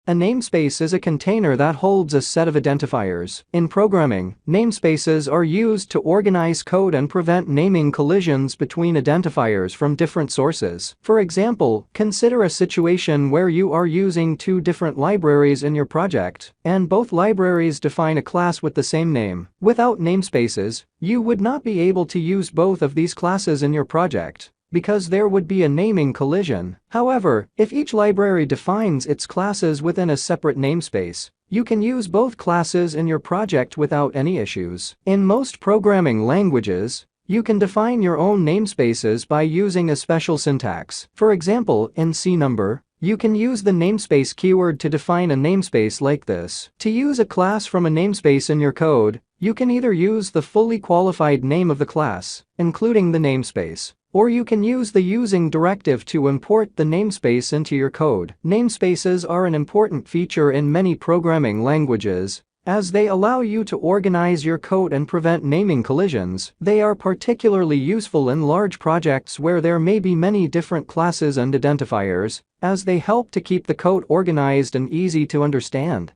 A namespace is a container that holds a set of identifiers. In programming, namespaces are used to organize code and prevent naming collisions between identifiers from different sources. For example, consider a situation where you are using two different libraries in your project, and both libraries define a class with the same name. Without namespaces, you would not be able to use both of these classes in your project, because there would be a naming collision. However, if each library defines its classes within a separate namespace, you can use both classes in your project without any issues. In most programming languages, you can define your own namespaces by using a special syntax. For example, in C#, you can use the namespace keyword to define a namespace like this. To use a class from a namespace in your code, you can either use the fully qualified name of the class, including the namespace, or you can use the using directive to import the namespace into your code. Namespaces are an important feature in many programming languages, as they allow you to organize your code and prevent naming collisions. They are particularly useful in large projects where there may be many different classes and identifiers, as they help to keep the code organized and easy to understand.